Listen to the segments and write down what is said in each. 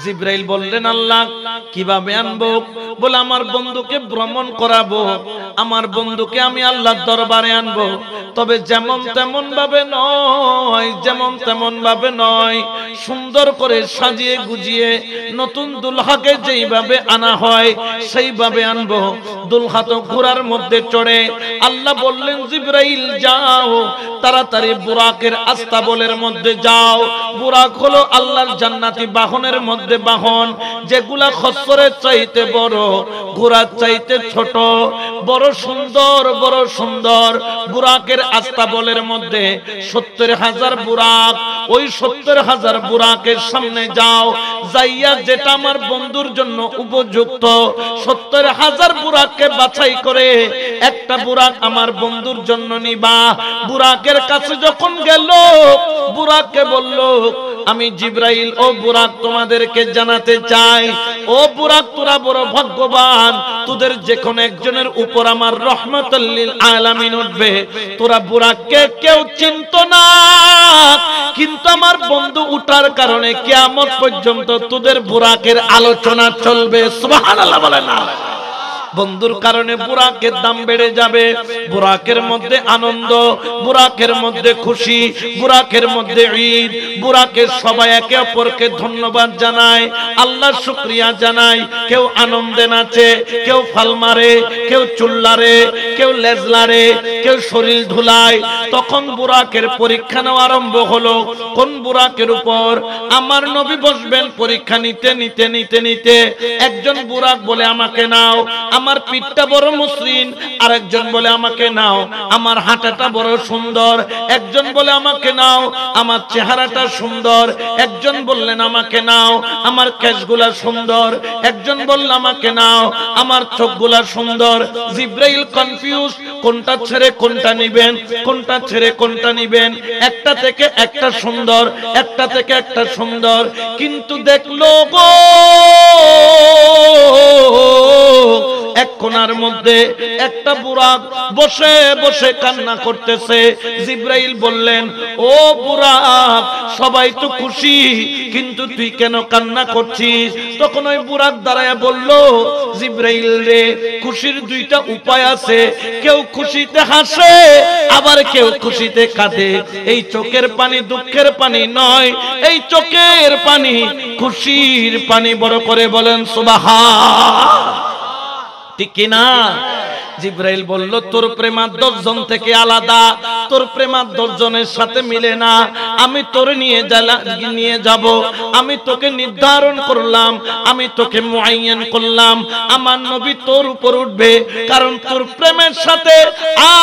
জিবরাইল বললেন আল্লাহ কিভাবে আনবো? বলে আমার বন্ধুকে ভ্রমণ করাবো, আমার বন্ধুকে আমি আল্লাহর দরবারে আনবো। তবে যেমন তেমন ভাবে নয়, যেমন তেমন ভাবে নয়, সুন্দর করে সাজিয়ে গুজিয়ে নতুন দুলহাকে যেইভাবে আনা হয় সেইভাবে আনবো। দুলহা তো ঘোড়ার মধ্যে চড়ে। আল্লাহ বললেন জিবরাইল যাও তাড়াতাড়ি বুরাকের আস্তাবলের মধ্যে যাও। বুরাক হলো আল্লাহর জান্নাতি বাহনের মধ্যে বাহন, যেগুলা খচ্চরের চাইতে বড়, ঘোড়ার চাইতে ছোট, বড় সুন্দর বড় সুন্দর। বুরাকের আস্তাবলের মধ্যে 70,000 বুরাক। ওই 70,000 বুরাকের সামনে যাও, যাইয়া যেটা আমার বন্ধুর জন্য উপযুক্ত 70,000 বুরাককে বাছাই করে একটা বুরাক আমার বন্ধুর জন্য নিবা। বুরাকের কাছে যখন গেল, বুরাককে বলল আমি জিবরাইল, ও বুরাক তোমাদেরকে জানাতে চাই, ও বুরাক তোরা বড় ভাগ্যবান, তোদের যে কোন একজনের উপর আমার রহমতুল লিল আলামিন উঠবে। তোরা বুরাককে কেউ চিনত না, কিন্তু আমার বন্ধু উঠার কারণে কিয়ামত পর্যন্ত তোদের বুরাকের আলোচনা চলবে। সুবহানাল্লাহ বলে না? বন্ধুর কারণে বুরাকের দাম বেড়ে যাবে। বুরাকের মধ্যে আনন্দ, বুরাকের মধ্যে খুশি, বুরাকের মধ্যে ঈদ। বুরাকের সবাই একে অপরকে ধন্যবাদ জানায়, আল্লাহর শুকরিয়া জানায়। কেউ আনন্দে নাচে, কেউ ফাল মারে, কেউ চুল্লারে, কেউ লেজলারে, কেউ শরীর ধুলায়। তখন বুরাকের পরীক্ষা নেওয়া আরম্ভ হলো। কোন বুরাকের উপর? আমার নবী বসবেন পরীক্ষা নিতে নিতে নিতে নিতে। একজন বুরাক বলে আমাকে নাও, আমার পিঠটা বড় মসৃণ। আরেকজন বলে আমাকে নাও, আমার হাঁটাটা বড় সুন্দর। একজন বলে আমাকে নাও, আমার চেহারাটা সুন্দর। একজন বললেন আমাকে নাও, আমার কেশগুলা সুন্দর। একজন বলল আমাকে নাও, আমার চোখগুলা সুন্দর। জিবরাইল কনফিউজ, কোনটা ছেড়ে কোনটা নিবেন, কোনটা ছেড়ে কোনটা নিবেন। একটা থেকে একটা সুন্দর, একটা থেকে একটা সুন্দর। কিন্তু দেখলো গো এক কোণার মধ্যে একটা বুরাক বসে বসে কান্না করতেছে। জিবরাইল বললেন, ও বুরাক, সবাই তো খুশি, কিন্তু তুই কেন কান্না করছিস? তখন ওই বুরাক দাঁড়ায় বলল, জিবরাইল রে, খুশির দুইটা উপায় আছে। কেউ খুশিতে হাসে, আবার কেউ খুশিতে কাঁদে। এই চোখের পানি দুঃখের পানি নয়, এই চোখের পানি খুশির পানি। বড় করে বলেন সুবহান। ঠিক কিনা? জিবরাইল বলল, তোর প্রেমার দর্শন থেকে আলাদা, তোর প্রেমার দর্শনের সাথে মিলে না। আমি তোর নিয়ে যাব, আমি তোকে নির্ধারণ করলাম, আমি তোকে মুআয়্যান করলাম। আমার নবী তোর উপর উঠবে, কারণ তোর প্রেমের সাথে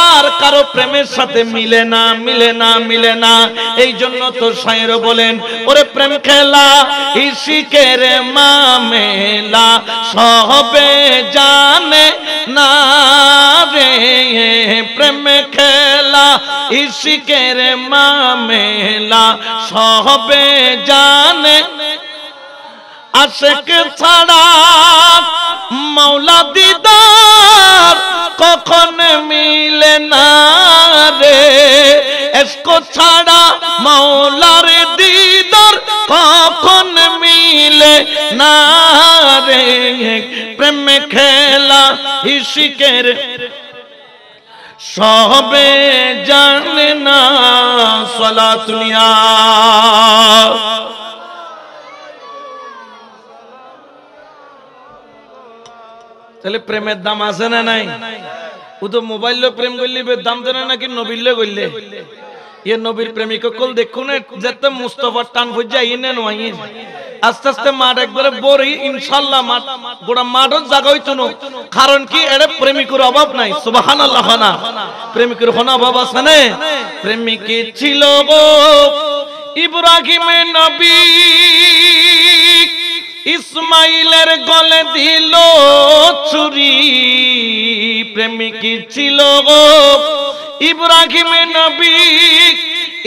আর কারো প্রেমের সাথে মিলে না, মিলে না, মিলে না। এই জন্য তোর শায়ের বলেন, ওরে প্রেম খেলা ইশিকের মামেলা সবে জানে না রে, প্রেম খেলা ইশিকের মামেলা সবে জানে। আশিক ছাড়া মাওলা দিদার কখন মিলে না রে, ইশক ছাড়া মাওলার দিদার কখন মিলে না রে। প্রেম খেলা ইশিকের সবে জানে না। সালাতুনিয়া তাহলে প্রেমের দাম আছে না নাই? ও তো মোবাইল প্রেম করলে দাম জানে নাকি নবীলে করলে? ইয়ে নবীর প্রেমিক কল দেখুন যেতে মুস্তফার টান ফুজা ইনে নয়। আস্তে আস্তে মাঠ একবারে বড়ি, ইনশাআল্লাহ মাঠ গোটা মাঠের জায়গা হইতো না। কারণ কি? এর প্রেমিকের অভাব নাই। সুবহানাল্লাহ না? প্রেমিকের কোনো অভাব আছে না? প্রেমিক ছিল গো ইব্রাহিমের নবী, ইসমাইলের গলে দিল ছুরি। প্রেমিক ছিল গো ইব্রাহিমের নবী,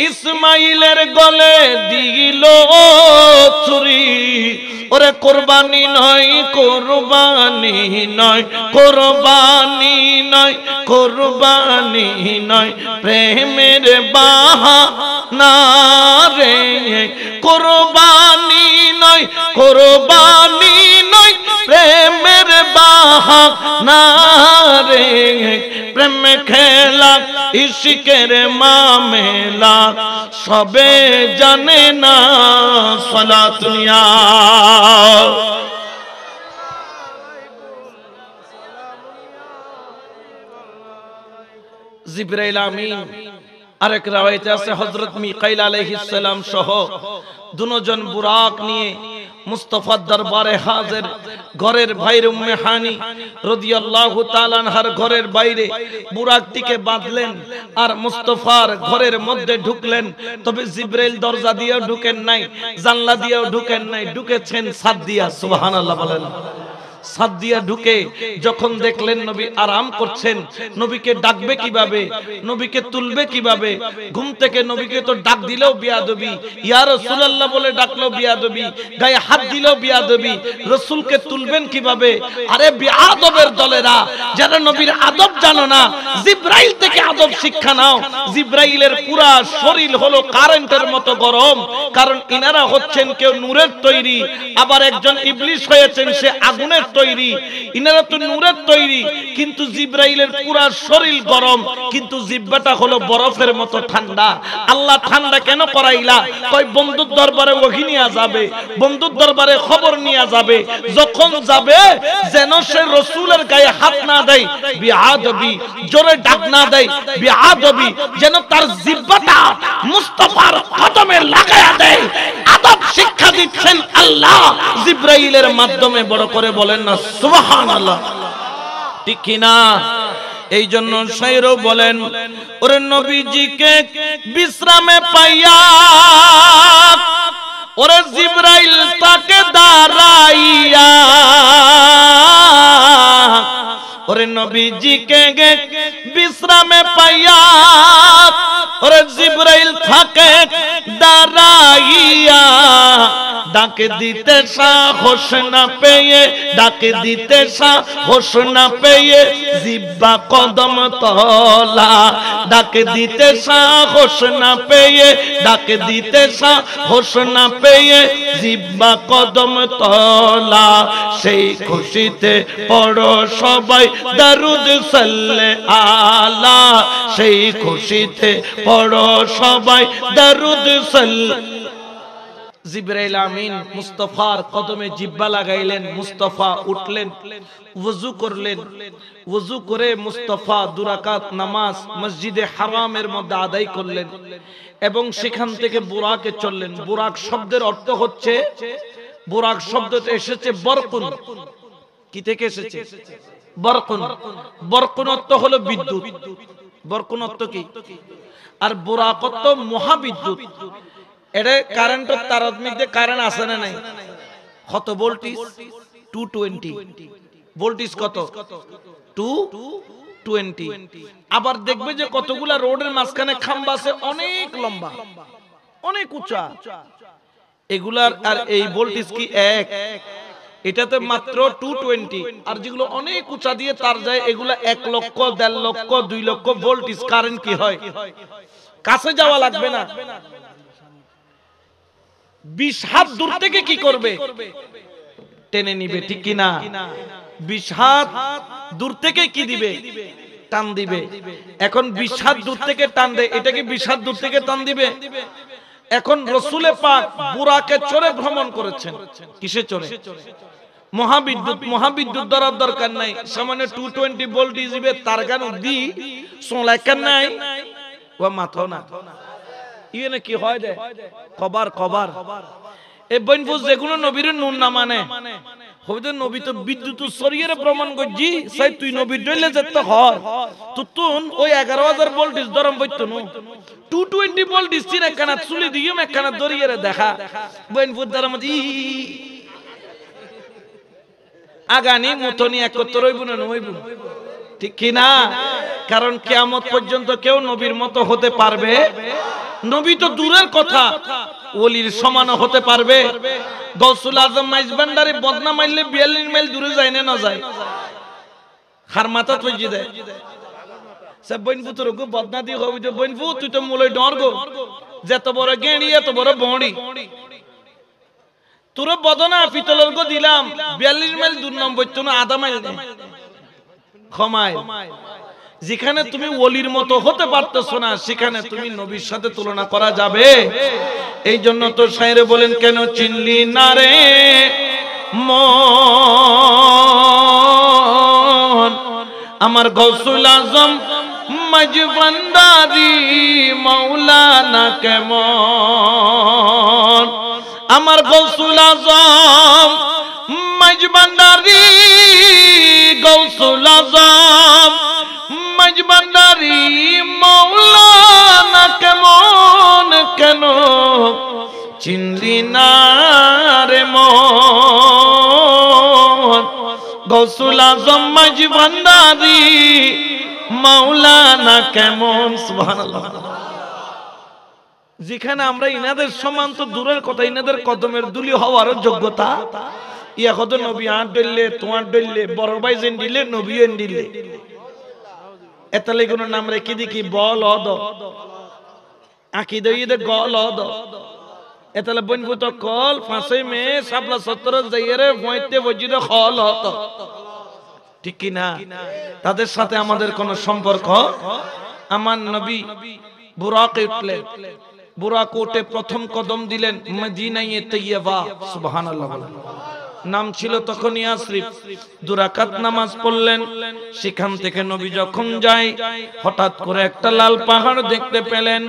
ইসমাইলের গলে দিল ছুরি। ওরে কোরবানি নয়, কোরবানি নয়, কোরবানি নয়, কোরবানি নয়, প্রেমের বাহানা রে। কোরবানি নয়, নয় কোরবানি নয় প্রেমের বাহানা রে প্রেম খেলা ইশকের মামেলা সবে জানে না সালাতুনিয়া জিবরাইল আমিন আরেক রাওয়ায়াতে আছে হযরত মিকাইল আলাইহিস সালাম সহ দুজন বুরাক নিয়ে মুস্তাফার দরবারে হাজির ঘরের ভাইর উম্মে হানি রাদিয়াল্লাহু তাআলা আনহার ঘরের বাইরে বুরাকটিকে বাঁধলেন আর মুস্তাফার ঘরের মধ্যে ঢুকলেন তবে জিবরাইল দরজা দিয়েও ঢুকেন নাই জানলা দিয়েও ঢুকেন নাই ঢুকেছেন ছাদ দিয়া সুবহানাল্লাহ বলেন ছাদ দিয়া ঢুকে যখন দেখলেন নবী আরাম করছেন নবীকে ডাকবে কিভাবে নবীকে তুলবে কিভাবে ঘুম থেকে নবীকে তো ডাক দিলেও বিয়াদবি ইয়া রাসূলুল্লাহ বলে ডাকলো বিয়াদবি গায়ে হাত দিলেও বিয়াদবি রাসূলকে তুলবেন কিভাবে আরে বিয়াদবের দলেরা যারা নবীর আদব জানো না জিবরাইল থেকে আদব শিক্ষা নাও জিবরাইলের পুরা শরীর হলো কারেন্টের মতো গরম কারণ ইনারা হচ্ছেন কেউ নূরের তৈরি আবার একজন ইবলিস হয়েছেন সে আগুনের তৈরি ইনারা তো নূরের তৈরি কিন্তু জিবরাইলের পুরা শরীর গরম কিন্তু জিহ্বাটা হলো বরফের মতো ঠান্ডা আল্লাহ ঠান্ডা কেন করাইলা কই বন্ধুর দরবারে ওহী নিয়া যাবে বন্ধুর দরবারে খবর নিয়া যাবে যখন যাবে যেন সে রাসূলের গায়ে হাত না দেয় বিআদবি জোরে ডাক না দেয় বিআদবি যেন তার জিহ্বাটা মুস্তাফার কদমে লাগায়া দেয় আদব শিক্ষা দিচ্ছেন আল্লাহ জিবরাইলের মাধ্যমে বড় করে বলেন না সুবহানাল্লাহ ঠিক কি না এই জন্য শায়র বলেন ওরে নবীজিকে বিশ্রামে পাইয়া ওরে জিবরাইল তাকে দাঁড়াইয়া ওরে নবীজিকে বিশ্রামে পাইয়া ওরে জিবরাইল থাকে দাঁড়াইয়া ডাকে দিতে সাহস না পেয়ে ডাকে দিতে সাহস না পেয়ে জিহ্বা কদম তলা ডাকে দিতে সাহস না পেয়ে ডাকে দিতে সাহস না পেয়ে জিহ্বা কদম তলা সেই খুশিতে পড়ো সবাই দরুদ সাল্লে আলা সেই খুশিতে পড়ো সবাই দরুদ সাল্লে জিবরাইল আমিন মুস্তাফার কদমে জিহ্বা লাগাইলেন মুস্তাফা উঠলেন ওযু করলেন ওযু করে মুস্তাফা দুরাকাত নামাজ মসজিদে হারামের মধ্যে আদায় করলেন এবং সেখান থেকে বুরাকে চললেন বুরাক শব্দের অর্থ হচ্ছে বুরাক শব্দটা এসেছে বরকুন কি থেকে এসেছে বরকুন বরকুন অর্থ হলো বিদ্যুৎ বরকুন অর্থ কি আর বুরাক অর্থ মহাবিদ্যুৎ এটা কারেন্টের তারের মধ্যে কারেন্ট আছে না নাই কত ভোল্টেজ 220 ভোল্টেজ কত 220 আবার দেখবে যে কতগুলা রোডের মাঝখানে খাম্বা আছে অনেক লম্বা অনেক উঁচা এগুলার আর এই ভোল্টেজ কি এক এটাতে মাত্র 220 আর যেগুলো অনেক উঁচা দিয়ে তার যায় এগুলা 1 লক্ষ 1.5 লক্ষ 2 লক্ষ ভোল্টেজ কারেন্ট কি হয় কাছে যাওয়া লাগবে না 20 হাত দূর থেকে কি করবে টেনে নিবে ঠিক কি না 20 হাত দূর থেকে কি দিবে টান দিবে এখন 20 হাত দূর থেকে টান দেয় এটা কি 20 হাত দূর থেকে টান দিবে এখন রাসূলে পাক বুরাকে চড়ে ভ্রমণ করেছেন কিসে চড়ে মহাবিদ্যুৎ ধরার দরকার নাই সামান্য 220 ভোল্টেজ দিবে তার গান দি সোলাকান নাই ও মাথা না ইয়ে কি হয় দে খবর এই বইনফুজ যেগুলো নবীর নুন না মানে হইতো নবী তো বিদ্যুৎ সরিয়ে প্রমাণ করজি সাই তুই নবীর দইলে যেতে হয় তুতুন ওই 11000 ভোল্টেজ ধরম বইতো নো 220 ভোল্টেজ চিনা কানা চুলি দিয়ে মে কানা দরিয়ে দেখা বইনফুজ ধরম জি আগানি মুতনি একত্র হইব না হইব ঠিক কি না কারণ কিয়ামত পর্যন্ত কেউ নবীর মতো হতে পারবে নবী তো দূরের কথা ওলির সমান হতে পারবে গৌসুল আজম মাইজবান্ডারে বদনা মাইলে 42 মাইল দূরে যায় না যায় হার মাথা তৈজি দেয় সব বইনফু তোর গো বদনা দি হবি তো বইনফু তুই তো মুলই ডর গো যত বড় গেঁড়ি এত বড় বড়ি তোর বদনা পিতলের গো দিলাম 42 মাইল দূর নম্বর তো না আধা মাইল ক্ষমায়। যেখানে তুমি ওলির মতো হতে পারতেছো না সেখানে তুমি নবীর সাথে তুলনা করা যাবে? এই জন্য তো শায়রে বলেন, কেন চিনলি না রে মন আমার গৌসুল আজম মজবন্দারি মাওলানা কেমন, আমার গৌসুল আজম মজবন্দারি গৌসুল আজম মজবন্দারি মাওলানা কেমন, কেন চিনলি না রে মন গৌসুল আজম মজবন্দারি মাওলানা কেমন। সুবহানাল্লাহ। যেখানে আমরা ইনাদের সমান তো দূরের কথা, ইনাদের কদমের দুলি হওয়ার যোগ্যতা ইয়া কত নবী আট ডইলে তোমার ডইলে বড় ভাই যেন দিলে নবী এন দিলে এতালে কোন নাম রেখে দেখি বল অদ আকিদে ইদে গল অদ এতালে বনভূত কল 5 মে শাপলা 17 যাইরে পয়তে বজিরে খল হত, ঠিক কি না? তাদের সাথে আমাদের কোন সম্পর্ক? আমার নবী বুরাকে উঠলেন, বুরাক উঠে প্রথম কদম দিলেন মদিনায়ে তৈয়বা। সুবহানাল্লাহ। নাম ছিল তখন ইয়াসরিব। 2 রাকাত নামাজ পড়লেন। সেখান থেকে নবী যখন যায় হঠাৎ করে একটা লাল পাহাড় দেখতে পেলেন।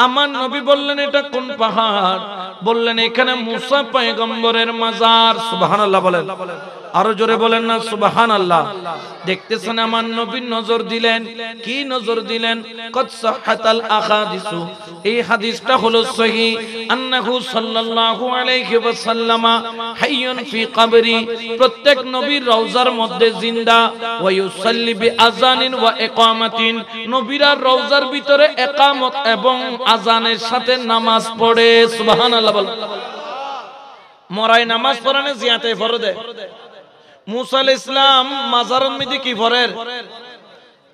আমার নবী বললেন, এটা কোন পাহাড়? বললেন, এখানে মুসা পয়গম্বরের মাজার। সুবহানাল্লাহ বলেন, আরো জোরে বলেন না সুবহানাল্লাহ। দেখতেছেন আমার নবী নজর দিলেন। কি নজর দিলেন? কদ সাহাতাল আহাদিসু, এই হাদিসটা হলো সহিহ, আন্নাহু সাল্লাল্লাহু আলাইহি ওয়াসাল্লাম হাইয়ুন ফি কবরি, প্রত্যেক নবীর রওজার মধ্যে জিন্দা, ওয়া ইউসাল্লি বিআযানিন ওয়া ইকামাতিন, নবীরা রওজার ভিতরে ইকামত এবং আযানের সাথে নামাজ পড়ে। সুবহানাল্লাহ বল। মরাই নামাজ পড়ানে জিয়াতে ফরদে। মুসা আলাইহিস সালাম মাজারের মধ্যে কি পড়েন?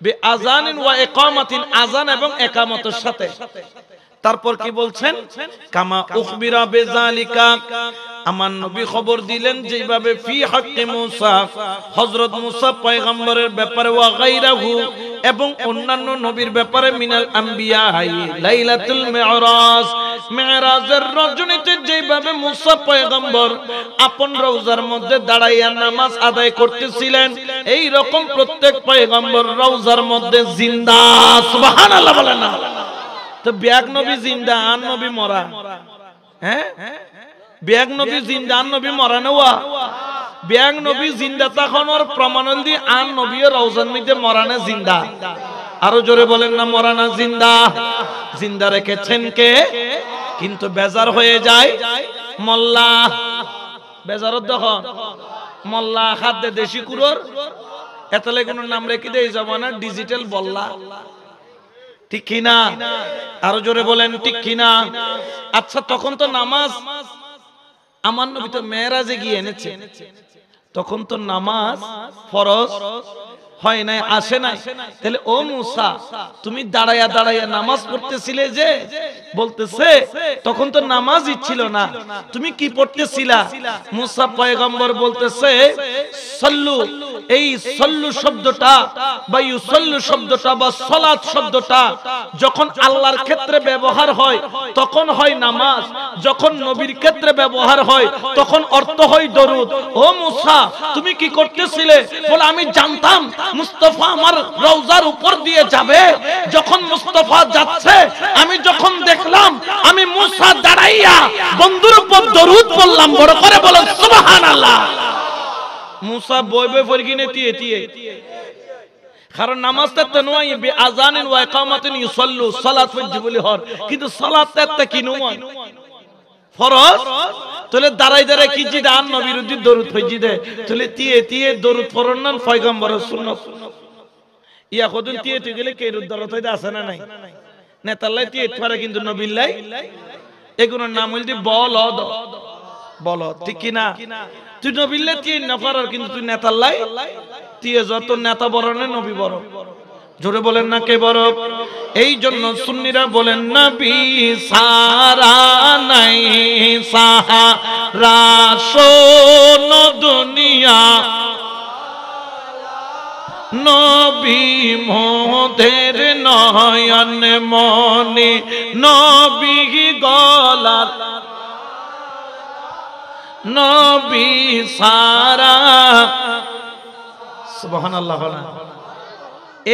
বিআযানিন ওয়া ইকামাতিন, আযান এবং ইকামতের সাথে। তারপর কি বলছেন? কামা উখবিরা বিযালিকা, আমার নবী খবর দিলেন যেভাবে ফি হাক্কি মুসা, হযরত মুসা পয়গম্বরের ব্যাপারে, ওয়া গায়রাহু, এবং অন্যান্য নবীর ব্যাপারে, মিনাল আম্বিয়া লাইলাতুল মিরাজ, মিরাজের রজনীতে যেভাবে মুসা পয়গম্বর আপন রওজার মধ্যে দাঁড়াইয়া নামাজ আদায় করতেছিলেন, এই রকম প্রত্যেক পয়গম্বর রওজার মধ্যে জিন্দা। সুবহানাল্লাহ বলেন না। তো ব্যাগ নবী জিন্দা আর নবী মরা, হ্যাঁ? ব্যাগ নবী জিন্দা আর নবী মরা নেওয়া, ব্যাগ নবী জিন্দা তখন ওর প্রমাণ দি আর নবী রওজার মধ্যে মরানে জিন্দা। আরো জোরে বলেন না মরানা জিন্দা। জিন্দা রেখেছেন কে? কিন্তু বেজার হয়ে যায় মোল্লা। বেজারত দেখো মোল্লা খাদ্যে দেশি কুরোর এতলে কোন নাম রেখে দেয় জমানা ডিজিটাল বল্লা, ঠিক কিনা? আরো জোরে বলেন ঠিক কিনা? আচ্ছা, তখন তো নামাজ আমার নবী তো মেরাজে গিয়ে এনেছে, তখন তো নামাজ ফরজ হয় নাই, আসে নাই। তাহলে ও মুসা, তুমি দাঁড়ায়া দাঁড়ায়া নামাজ পড়তেছিলে যে, বলতেছে তখন তো নামাজই ছিল না, তুমি কি পড়তেছিলা? মুসা পয়গম্বর বলতেছে সাল্লু, এই সাল্লু শব্দটা বা ইউসাল্লু শব্দটা বা সালাত শব্দটা যখন আল্লাহর ক্ষেত্রে ব্যবহার হয় তখন হয় নামাজ, যখন নবীর ক্ষেত্রে ব্যবহার হয় তখন অর্থ হয় দরুদ। ও মুসা, তুমি কি করতেছিলে? বলে আমি জানতাম মুস্তাফা আমার রওজার উপর দিয়ে যাবে। যখন মুস্তাফা যাচ্ছে আমি যখন দেখলাম, আমি মুসা দাঁড়াইয়া বন্ধুর উপর দরুদ বললাম। বড় করে বলেন সুবহানাল্লাহ। মুসা বই বই ফরগিনে তিয়ে তিয়ে, কারণ নামাজটা তো নয় বিআযানিন ওয়া ইকামাতিন ইউসাল্লু, সালাত ওয়াজিবুল হর, কিন্তু সালাতটা কি নয় ফরজ। তাহলে দাঁড়াই দাঁড়াই কি জিদে আর নবীর উদ্দি দরুদ হইজি দে, তাহলে তিয়ে তিয়ে দরুদ পড়ান পয়গম্বরের সুন্নাত। ইয়া কদিন তিয়ে তিয়ে গেলে কে দরুদ হইতে আসে না নাই? নেতাল্লাই তিয়ে পারে কিন্তু নবিল্লাই এগুলোর নাম হইল বলদ। বলদ, ঠিক কি না? তুই নবিল্লাই তিয়ে না পারার, কিন্তু তুই নেতাল্লাই তিয়ে, যত নেতা বড় না নবী বড়। জোরে বলেন না কে বড়? এই জন্য সুন্নিরা বলেন নবী সারা নাই সাহারা শোনো দুনিয়া, নবী মোদের নয়ন মনে, নবী গলার নবী সারা। সুবহানাল্লাহ।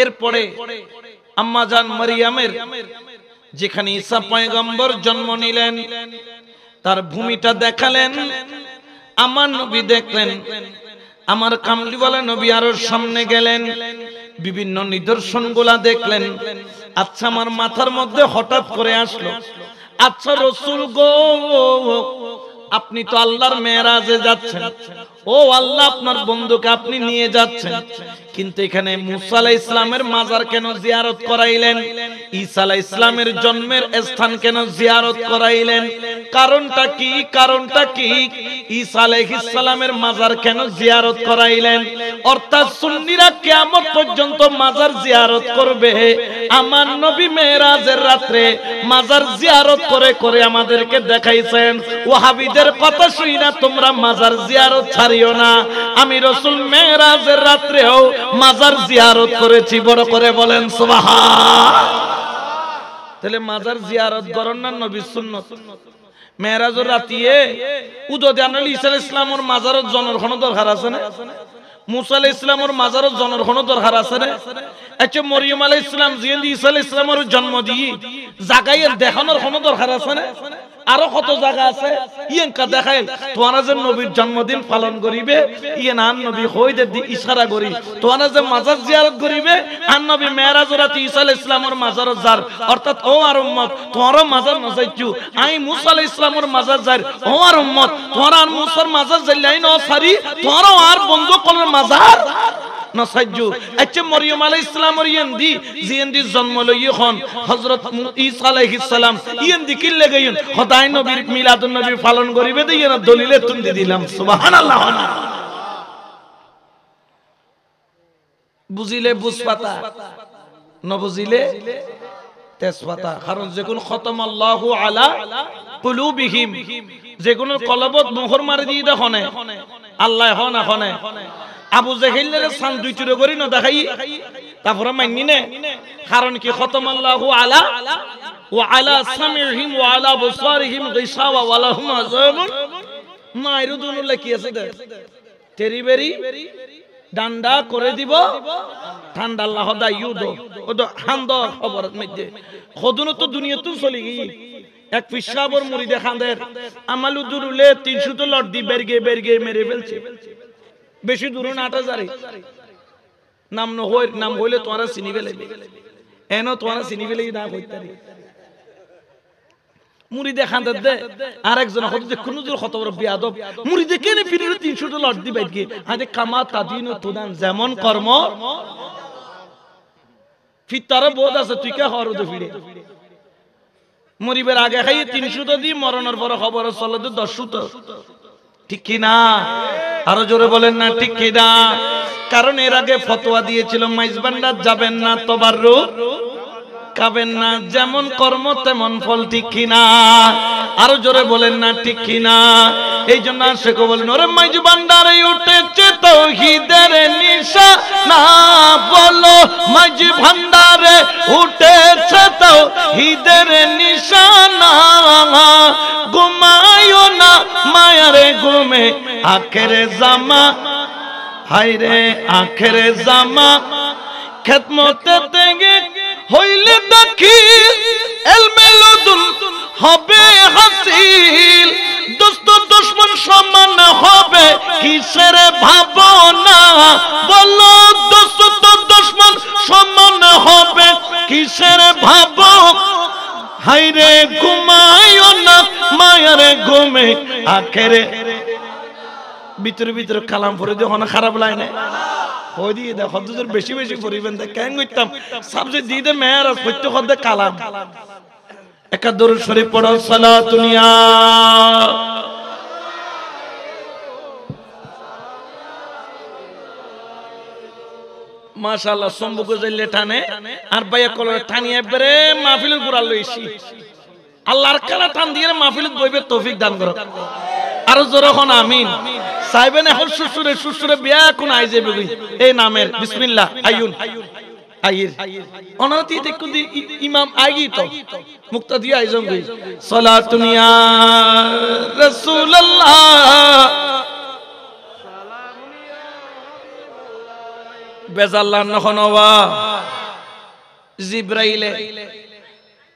এরপরে আম্মা জান মারিয়ামের যেখানে ঈসা পয়গম্বর জন্ম নিলেন তার ভূমিটা দেখালেন, আমার নবী দেখলেন। আমার কামলিওয়ালা নবী আরো সামনে গেলেন, বিভিন্ন নিদর্শনগুলা দেখলেন। আচ্ছা আমার মাথার মধ্যে হঠাৎ করে আসলো, আচ্ছা রাসূল গো, আপনি তো আল্লাহর মেরাজে যাচ্ছেন, ও আল্লাহ আপনার বন্ধুকে আপনি নিয়ে যাচ্ছেন, কিন্তু এখানে মুসা আলাইহিস সালামের মাজার কেন জিয়ারত করাইলেন? ঈসা আলাইহিস সালামের জন্মের স্থান কেন জিয়ারত করাইলেন? কারণটা কি? কারণটা কি? ঈসা আলাইহিস সালামের মাজার কেন জিয়ারত করাইলেন? অর্থাৎ সুন্নিরা কিয়ামত পর্যন্ত মাজার জিয়ারত করবে। আমার নবী মেরাজের রাতে মাজার জিয়ারত করে করে আমাদেরকে দেখাইছেন। ওয়াহাবীদের কথা শুই না তোমরা মাজার জিয়ারত ছাড়িও না। আমি রাসূল মেরাজের রাতেও মাজার জিয়ারত করেছি। বড় করে বলেন সুবহান। তাহলে মাজার জিয়ারত করেন না নবীর সুন্নাত। মেরাজের রাতে উদয় আনলি ঈসা আলাইহিস সালামের মাজারত জনের কোনো দরকার আছে না? মুসা আলাইহিস সালামের মাজারত জনের কোনো দরকার আছে না? আচ্ছা মরিয়ম আলাইহিস সালাম জিন্দি ঈসা আলাইহিস সালামের জন্ম দিয়ে জায়গায় দেখানোর কোনো দরকার আছে না? আরো কত জায়গা আছে ইয়েনকা দেখাইল তোমরা যে নবীর জন্মদিন পালন করিবে, ইয়েন আন নবী হইতে ইশারা করি তোমরা যে মাজার জিয়ারত করিবে, আন নবী মেরাজ রাতে ঈসা আলাইহিস সালামের মাজার যার, অর্থাৎ ও আর উম্মত তোমরা মাজার না যাইছু, আই মুসা আলাইহিস সালামের মাজার যার, ও আর উম্মত তোমরা আর মুসার মাজার যাইলাই না সারি, তোমরা আর বন্ধু কোনের মাজার না সাইজু। আচ্ছা মরিয়ম আলাইহিস সালামের ইয়েন্দি জিয়েন্দি জন্ম লই এখন হযরত ঈসা আলাইহিস সালাম ইয়েন্দি কি লাগাইন খোদাই নবীর মিলাদুন নবী পালন করিবে দেই না দলিলে তুমি দিলাম। সুবহানাল্লাহ। বুঝিলে বুঝপাতা, না বুঝিলে তেজপাতা। কারণ যেগুন খতম আল্লাহু আলা কুলুবিহিম, যেগুন কলবত মোহর মারি দিয়ে দেখনে আল্লাহ হন এখনে আবু জাহেলের সান দুই চুরে করি না দেখাই তারপরে মাইনি নে। কারণ কি খতম আল্লাহু আলা ওয়া আলা সামিহিম ওয়া আলা বসারিহিম গিশাওয়া ওয়া লাহুম আযাবুন মাইরুদুন কি আছে দে তেরি বেরি ডান্ডা করে দিব ঠান্ডা। আল্লাহ দা ইউদো ওদ হান্দ খবর মধ্যে খদুন তো দুনিয়া তো চলে গই। এক পিসাবর মুরিদে খানদের আমালু দুরুলে 300 তো লট দি বেরগে বেরগে মেরে ফেলছে। বেশি দূর না 8000 নাম ন হই, নাম হইলে তোমরা চিনি ফেলে এনো তোমরা চিনি ফেলে না কইতারি মুরিদে খানদের দে আরেকজন হতে যে কোন দূর কত বড় বিয়াদব মুরিদে কেনে ফিরে 300 তো লট দি বাইকে আদে কামা তাদিনু তুদান যেমন কর্ম ফিতারে বোধ আছে তুই কে হরো দে ফিরে মরিবের আগে খাইয়ে 300 তো দি মরণের পর খবর চলে তো 10 তো ঠিক কি না? আরো জোরে বলেন না ঠিক কি না? কারণ এর আগে ফতোয়া দিয়েছিল মাইজবান্ডার যাবেন না, তাবাররুক খাবেন না, যেমন কর্ম তেমন ফল। ঠিক কি না? আরো জোরে বলেন না ঠিক কি না? এই জন্য শেখ বলেন ওরে মাইজবান্ডারে উঠেছে তাওহীদের নিশানা, বলো মাইজ ভান্ডারে উঠেছে তাওহীদের নিশানা, ঘুমায়ো না মায়ারে ঘুমে আখেরে জামা, হায়রে আখেরে জামা খেদমতে তেগে হইলে দেখি এলমেলুদুন হবে হাসিল, দোস্ত দুশমন সমান হবে কিসের ভাবনা, বলো দোস্ত দুশমন সমান হবে কিসের ভাবনা, হায়রে ঘুমায়ো না মায়ারে ঘুমে আখেরে। ভিতরে ভিতরে কালাম পড়ে যখন খারাপ লাগে না ওই দিয়ে দেখ হদ্দুর বেশি বেশি পড়িবেন দেখ কেন করতাম সাবজেক্ট দিয়ে দে মেয়ার প্রত্যেক হদ্দে কালাম একা দরুদ শরীফ পড়ো সালাতুনিয়া মাশাআল্লাহ সম্বুকে যাইলে টানে আর বাইয়া কলরে টানি একবারে মাহফিলের গোড়া লইছি আল্লাহর কালা টান দিয়ে মাহফিলত বইবে তৌফিক দান করো আর যখন আমিন চাইবেন এখন শ্বশুরে বিয়া কোন আই যাবে এই নামের বিসমিল্লাহ আইয়ুন আইর অনাতি দেখো দি ইমাম আইগি তো মুক্তা দিয়া আইজন গই সালাতুন ইয়া রাসূলুল্লাহ বেজাল্লাহ নহনওয়া জিব্রাইলে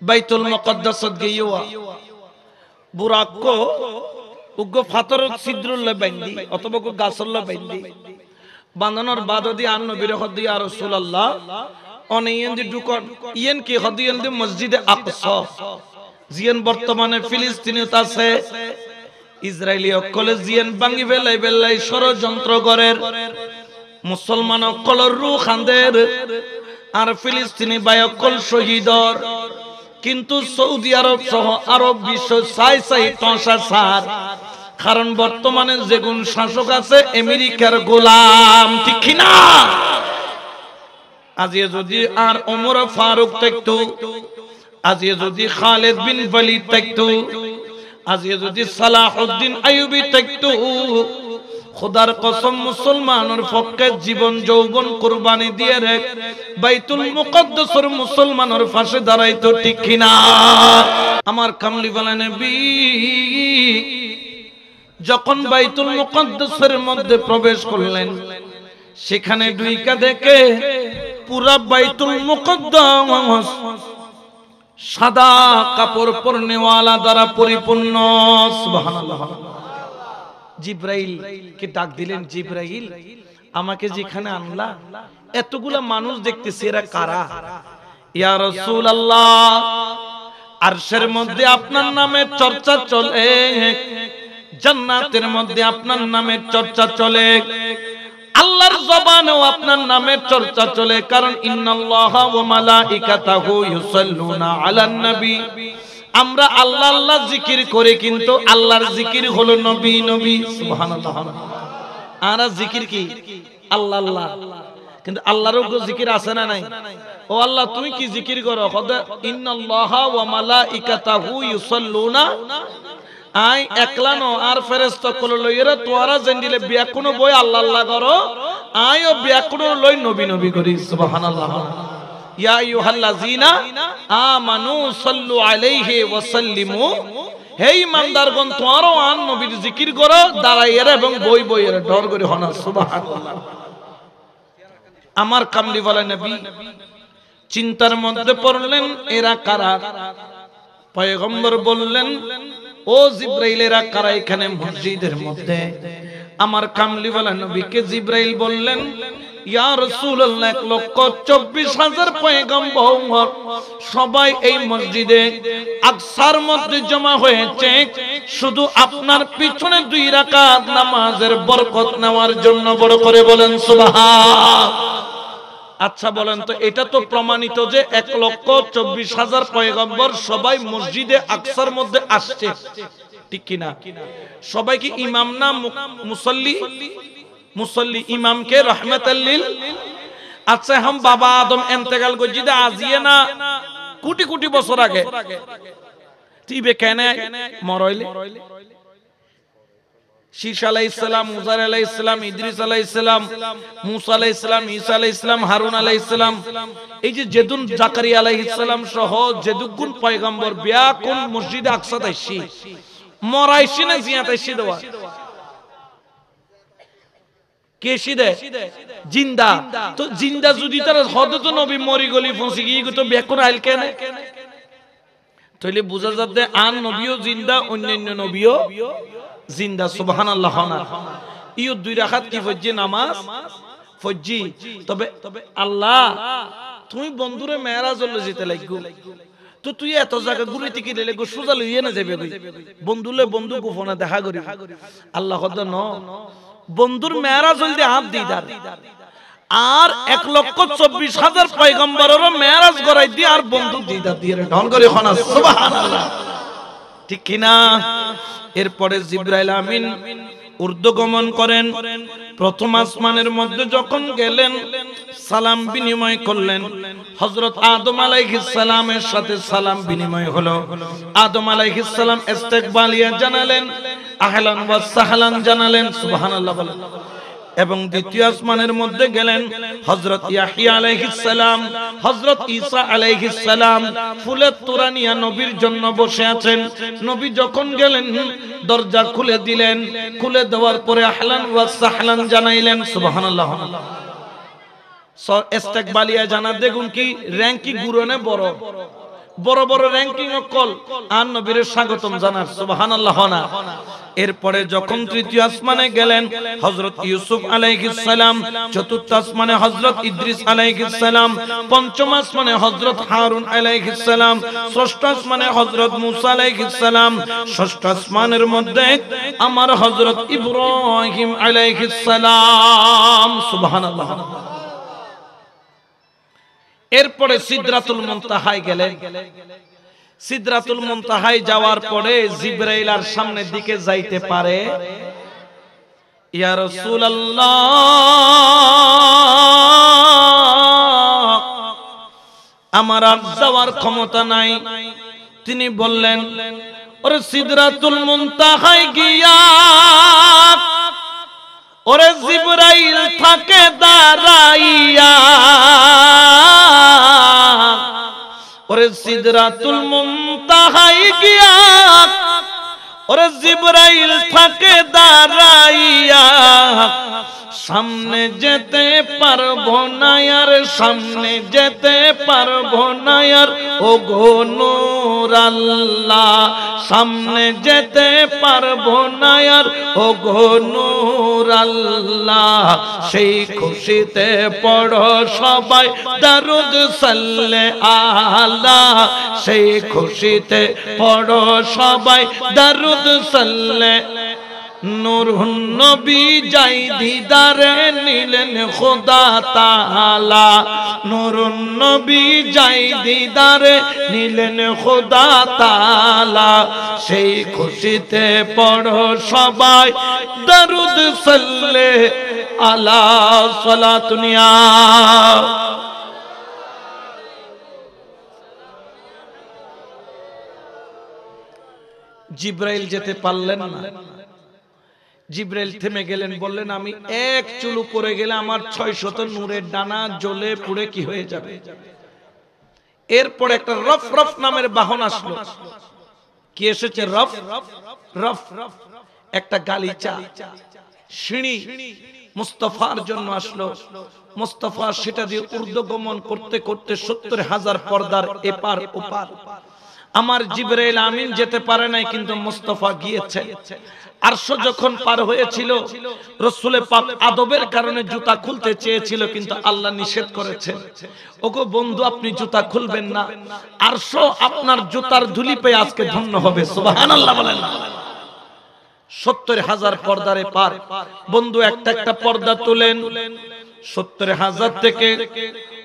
বাইতুল মুকদ্দাসত গিয়া বুরাকো উগ্র ফাতর ছিদ্রুল্লাহ বাইন্দি অথবা গাছল্লাহ বাইন্দি বাঁধানোর বাদদি আন নবীর হদি আর রাসূলুল্লাহ অনেন দি দুকন ইয়েন কি হদিয়েন দি মসজিদে আকসা জিয়েন বর্তমানে ফিলিস্তিনে আছে ইসরায়েলি অকলে জিয়েন ভাঙি বেলাই ষড়যন্ত্র করের মুসলমান অকলর রূহ খান্দের আর ফিলিস্তিনি বায়কল শহীদর কিন্তু সৌদি আরব সহ আরব বিশ্ব চাই টসা সার কারণ বর্তমানে যেগুন শাসক আছে আমেরিকার গোলাম ঠিক কি না আজিয়ে যদি আর ওমর ফারুক থাকতো আজিয়ে যদি খালিদ বিন ওয়ালিদ থাকতো আজিয়ে যদি সালাহউদ্দিন আইয়ুবী থাকতো খোদার কসম মুসলমানের পক্ষে জীবন যৌবন কুরবানি দিয়ে রে বাইতুল মুকদ্দাসের মুসলমানের পাশে দাঁড়াইতো ঠিক কি না আমার কামলিওয়ালা নবী যখন বাইতুল মুকদ্দাসের মধ্যে প্রবেশ করলেন সেখানে দুইকা দেখে পুরা বাইতুল মুকদ্দাস সাদা কাপড় পরনেওয়ালা দ্বারা পরিপূর্ণ সুবহানাল্লাহ জিব্রাইল কে ডাক দিলেন জিব্রাইল আমাকে যেখানে আনলা এতগুলা মানুষ দেখতেছি এরা কারা ইয়া রাসূলুল্লাহ আরশের মধ্যে আপনার নামের চর্চা চলে জান্নাতের মধ্যে আপনার নামের চর্চা চলে আল্লাহর জবানেও আপনার নামের চর্চা চলে কারণ ইন্নাল্লাহা ওয়া মালাইকাতাহু ইউসাল্লুনা আলান নবী আমরা আল্লাহ আল্লাহ জিকির করে কিন্তু আল্লাহর জিকির হলো নবী নবী সুবহানাল্লাহ আর জিকির কি আল্লাহ আল্লাহ কিন্তু আল্লাহরও জিকির আছে না নাই ও আল্লাহ তুমি কি জিকির করো খোদা ইন্নাল্লাহা ওয়া মালাইকাতাহু ইউসাল্লুনা আই একলানো আর ফেরেশতা কল লইরা তোরা জেন্ডিলে ব্যাকুনো বই আল্লাহ আল্লাহ করো আইও ব্যাকুনো লই নবী নবী করি সুবহানাল্লাহ ইয়া আইয়ুহাল্লাযিনা আমানু সাল্লু আলাইহি ওয়া সাল্লিমু হে ইমানদারগণ তোমরাও আন নবীর জিকির করো দাঁড়াইয়া এবং বই বইয়ের ডর করে হনা সুবহানাল্লাহ আমার কামলিওয়ালা নবী চিন্তার মধ্যে পড়লেন এরা কারা পয়গম্বর বললেন ও জিব্রাইল এরা কারা এখানে মসজিদের মধ্যে আমার কামলিওয়ালা নবীকে জিব্রাইল বললেন ইয়া রাসূলুল্লাহ 1,24,000 পয়গম্বর সবাই এই মসজিদে আকসার মধ্যে জমা হয়েছে শুধু আপনার পিছনে 2 রাকাত নামাজের বরকত নেওয়ার জন্য বড় করে বলেন সুবহান আচ্ছা বলেন তো এটা তো প্রমাণিত যে 1,24,000 পয়গম্বর সবাই মসজিদে আকসার মধ্যে আসছে ঠিক কি না সবাই কি ইমাম না মুসল্লি মুসল্লি ইমাম के रहमतल लिल अच्छा हम बाबा आदम इंतकाल को जिदे आजिए ना कोटि कोटि बছর আগে তিবে কেন মরইলে শীশ আলাইহিস সালাম মুজা আলাইহিস সালাম ইদ্রিস আলাইহিস সালাম মুসা আলাইহিস সালাম ঈসা আলাইহিস সালাম হারুন আলাইহিস সালাম এই যে জেদুন জাকারিয়া আলাইহিস সালাম সহ জেদুগুন পয়গম্বর বিয়া কোন মসজিদে আকসা আইছি মরাইছি না জিয়াত আইছি দেওয়া কেশিদে জিন্দা তো জিন্দা যদি তার হযরত নবী মরি গলি ফসি গই তো বেকুন আইল কেন তাইলে বুঝা যাচ্ছে আন নবীও জিন্দা অন্যান্য নবীও জিন্দা সুবহানাল্লাহ না ইও 2 রাকাত কি ফজ্জি নামাজ ফজ্জি তবে আল্লাহ তুমি বন্ধুরে মেরাজ হল যেতে লাগগো তো তুই এত জায়গা ঘুরিতে কি দিলে গো সোজা লইয়ে না যাবে বন্ধুলে বন্ধু গোপনে দেখা করি আল্লাহ খোদা ন বন্ধুর মেরাজ হইতে হাত দিদার আর 1,24,000 পয়গম্বরেরও মেরাজ করাই দি আর বন্ধু দিদার দিয়ে ঢল করে খানা সুবহানাল্লাহ ঠিক কি না এরপরে জিবরাইল আমিন ঊর্ধ্বগমন করেন প্রথম আসমানের মধ্যে যখন গেলেন সালাম বিনিময় করলেন হযরত আদম আলাইহিস সালামের সাথে সালাম বিনিময় হলো আদম আলাইহিস সালাম ইস্তেকবালিয়া জানালেন আহলান ওয়া সাহলান জানালেন সুবহানাল্লাহ বলেন এবং দ্বিতীয় আসমানের মধ্যে গেলেন হযরত ইয়াহইয়া আলাইহিস সালাম হযরত ঈসা আলাইহিস সালাম ফুলের তোড়া নিয়ে নবীর জন্য বসে আছেন নবী যখন গেলেন দরজা খুলে দিলেন খুলে দেওয়ার পরে আহলান ওয়া সাহলান জানাইলেন সুবহানাল্লাহ ইস্তেকবালিয়া জানা দেখুন কি র‍্যাঙ্কিং গুরনে বড় বড় বড় র‍্যাঙ্কিং অকল আর নবীর স্বাগতম জানার সুবহানাল্লাহ না এরপরে যখন তৃতীয় আসমানে গেলেন হযরত ইউসুফ আলাইহিস সালাম চতুর্থ আসমানে হযরত ইদ্রিস আলাইহিস সালাম পঞ্চম আসমানে হযরত হারুন আলাইহিস সালাম ষষ্ঠ আসমানে হযরত মুসা আলাইহিস সালাম ষষ্ঠ আসমানের মধ্যে আমার হযরত ইব্রাহিম আলাইহিস সালাম সুবহানাল্লাহ এরপরে সিদরাতুল মুনতাহায় গেলেন সিদরাতুল মুনতাহায় যাওয়ার পরে জিবরাইল আর সামনের দিকে যাইতে পারে ইয়া রাসূলুল্লাহ আমার আর যাওয়ার ক্ষমতা নাই তিনি বললেন ওরে সিদরাতুল মুনতাহায় গিয়া ওরে জিবরাইল থাকে দাঁড়াইয়া ওরে সিদরাতুল মুনতাহায় গিয়া ওরে জিবরাইল থাকে দাঁড়াইয়া সামনে যেতে পারবো না আর সামনে যেতে পারবো না আর ও গো নূর আল্লাহ সামনে যেতে পারবো না আর ও গো নূর আল্লাহ সেই খুশিতে পড়ো সবাই দরুদ সাল্লে আলা সেই খুশিতে পড়ো সবাই দরুদ সাল্লে নূরুন নবী যাই দিদারে নিলেন খোদা তাআলা নূরুন নবী যাই দিদারে নিলেন খোদা তাআলা সেই খুশিতে পড়ো সবাই দরুদ সাল্লে আলা সালাতুনিয়া জিবরাইল যেতে পারলেন না জিবরাইল থেমে গেলেন বললেন আমি এক চুল উপরে গেলে আমার 600 নূরের ডানা জ্বলে পুড়ে কি হয়ে যাবে এরপর একটা রফ রফ নামের বাহন আসলো কি এসেছে রফ রফ একটা গালিচা সিঁড়ি মুস্তাফার জন্য আসলো মুস্তাফা সেটা দিয়ে ঊর্ধ্বগমন করতে করতে 70,000 পর্দার এপার ওপার আমার জিবরাইল আমিন যেতে পারে নাই কিন্তু মুস্তাফা গিয়েছে আরশ যখন পার হয়েছিল রাসূল পাক আদবের কারণে জুতা খুলতে চেয়েছিল কিন্তু আল্লাহ নিষেধ করেছেন ওগো বন্ধু আপনি জুতা খুলবেন না আরশ আপনার জুতার ধুলি পেয়ে আজকে ধন্য হবে সুবহানাল্লাহ বলেন 70,000 পর্দারে পার বন্ধু একটা একটা পর্দা তুলেন 70,000 থেকে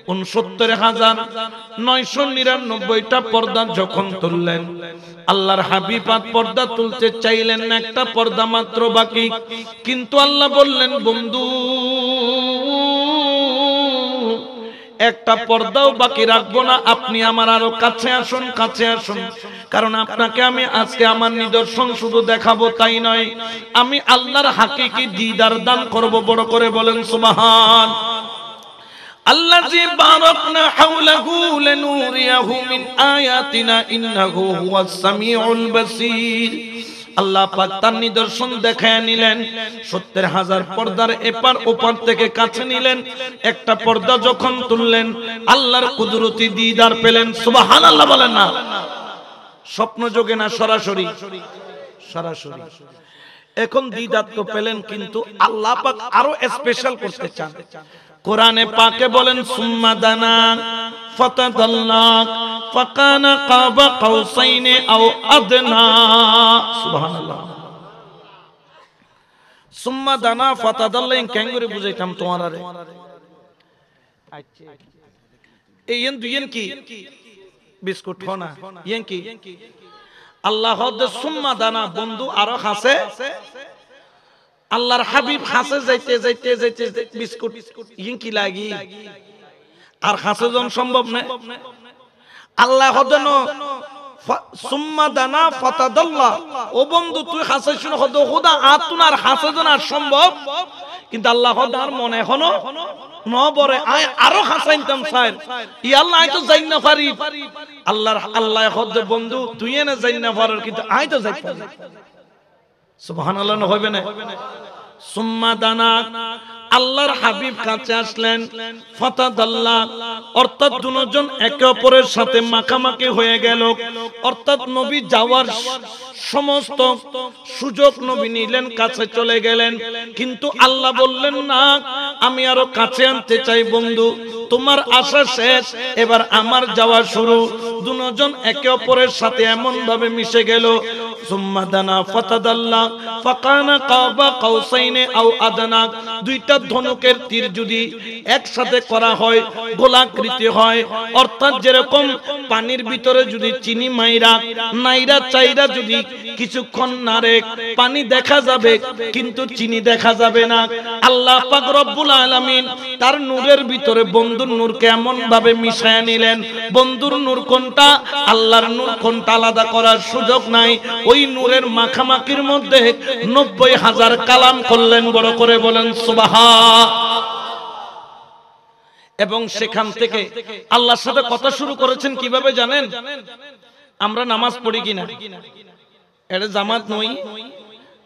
69,999টা পর্দা যখন তুললেন আল্লাহর হাবিব পর্দা তুলতে চাইলেন না একটা পর্দা মাত্র বাকি কিন্তু আল্লাহ বললেন বন্ধু একটা পর্দাও বাকি রাখবো না আপনি আমার আরো কাছে আসুন কারণ আপনাকে আমি আজকে আমার নিদর্শন শুধু দেখাবো তাই নয় আমি আল্লাহর হাকিকি দিদার দান করব বড় করে বলেন সুবহান আল্লাযী বারাকনা হাওলাহু লিনুরিয়াহু মিন আয়াতিনা ইন্নাহু হুয়াস সামিউল বাসীর আল্লাহ পাক তার নিদর্শন দেখায় নিলেন 70,000 পর্দার এপার ওপার থেকে কাছে নিলেন একটা পর্দা যখন তুললেন আল্লাহর কুদরতি দিদার পেলেন সুবহানাল্লাহ বলেন না স্বপ্ন যোগে না সরাসরি এখন দিদার তো পেলেন কিন্তু আল্লাহ পাক আরো স্পেশাল করতে চান কোরআনে পাকে বলেন সুম্মা দানা ফাতাদাল্লা ফাকানা কাবা কাউসাইনি আও আদনা সুবহানাল্লাহ সুম্মা দানা ফাতাদাল্লা কেন করে বুঝাইতাম তোমারে এই দুইয়েন কি বিস্কুট হনা ইয়েন কি আল্লাহ সুম্মা দানা বন্ধু আরো আছে আল্লাহর হাবিব হাসে যাইতে যাইতে যাইতে বিস্কুট কি লাগি আর হাসে জন সম্ভব না। আল্লাহ হদন সুম্মা দানা ফাতাদাল্লা, ও বন্ধু তুই হাসে শুনে হদ খোদা আতুন আর হাসে জন আর সম্ভব, কিন্তু আল্লাহ হদার মনে এখনো নবরে আয় আরো হাসাইতাম স্যার ই আল্লাহ আই তো যাই না পারি। আল্লাহ হদ বন্ধু তুই এনে যাই না পারার, কিন্তু আই তো যাইতাম। সুবহানাল্লাহ হবে না? সুম্মা দানা, আল্লাহর হাবিব কাছে আসলেন, ফাতাদাল্লাহ অর্থাৎ দুজন একে অপরের সাথে মাখামাখি হয়ে গেল, অর্থাৎ নবী যাওয়ার সমস্ত সুযোগ নবী নিলেন, কাছে চলে গেলেন। কিন্তু আল্লাহ বললেন না, আমি আরো কাছে আনতে চাই বন্ধু, তোমার আশা শেষ, এবার আমার যাওয়া শুরু। দুজন একে অপরের সাথে এমন ভাবে মিশে গেল। সুম্মা দানা ফাতাদাল্লাহ ফাকানা কাবা কাউসাইনে আও আদনা, দুইটা ধনুকের তীর যদি একসাথে করা হয় গোলাকৃতি হয়, অর্থাৎ যেরকম পানির ভিতরে যদি চিনি মাইরা নাইরা চাইরা যদি কিছুক্ষণ নাড়ে পানি দেখা যাবে কিন্তু চিনি দেখা যাবে না। আল্লাহ পাক রব্বুল আলামিন তার নূরের ভিতরে বন্ধুর নূরকে এমন ভাবে মিশায়া নিলেন, বন্ধুর নূর কোনটা আল্লাহর নূর কোনটা আলাদা করার সুযোগ নাই। ওই নূরের মাখামাখির মধ্যে 90,000 কালাম করলেন, বড় করে বলেন সুবহান। এবং সেখান থেকে আল্লাহর সাথে কথা শুরু করেছেন কিভাবে জানেন? আমরা নামাজ পড়ি কিনা, এটা জামাত নই,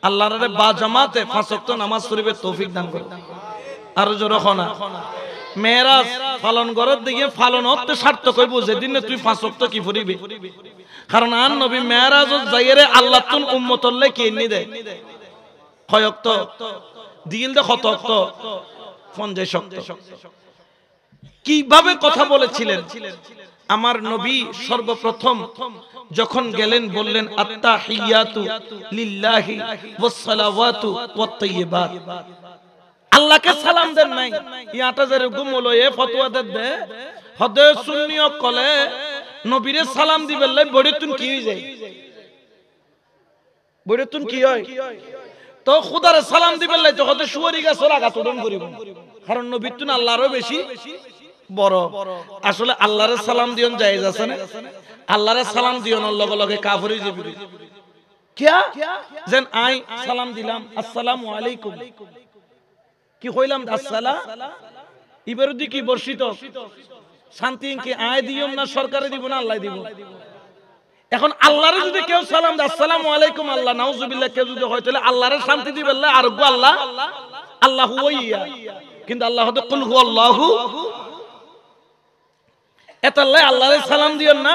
আল্লাহর বা জামাতে 5 ওয়াক্ত নামাজ পড়িবে তৌফিক দান করুন। আর জোরে খনা মেরাজ পালন করার দিকে পালন হতে সার্থক হইব যেদিন তুই 5 ওয়াক্ত কি পড়িবি। কারণ আর নবী মেরাজত যাইরে আল্লাহ তুন উম্মতল্লে কি নি দেয় কয় ওয়াক্ত দিল দে কত ওয়াক্ত 50 ওয়াক্ত। কিভাবে কথা বলেছিলেন আমার নবী? সর্বপ্রথম যখন গেলেন বললেন আত্তাহিয়াতু লিল্লাহি ওয়াস সালাওয়াতু ওয়াত তাইয়্যিবাত। আল্লাহকে সালাম দেন নাই, ইয়াটা যে গুমলো এ ফতোয়া দে হদে সুন্নিয় কলে নবীরে সালাম দিবেলাই বড়িতুন কি হই যায়, বড়িতুন কি হয় তো খুদারে সালাম দিবেলাই তো হদে সুয়ারি গাছ লাগা তোরন করিব, কারণ নবীতুন আল্লাহরও বেশি বড়। আসলে আল্লাহর সালাম দিয়ন জায়েজ আছে না? আল্লাহর সালাম দিয়নের লগে লগে কাফির যাবে কিয়া যেন আই সালাম দিলাম আসসালামু আলাইকুম কি কইলাম আসসালাম ইবারদি কি বর্ষিত শান্তি কি আয় দিয়ম না সরকারে দিব না আল্লাহ দিব? এখন আল্লাহর যদি কেউ সালাম দেয় আসসালামু আলাইকুম আল্লাহ নাউজুবিল্লাহ কেউ যদি হয় তাহলে আল্লাহর শান্তি দিবেন না আর গো আল্লাহ আল্লাহু ওয়া, কিন্তু আল্লাহ হতে কুল হুয়াল্লাহু এতাল্লাহ আল্লাহর সালাম দিয়েন না।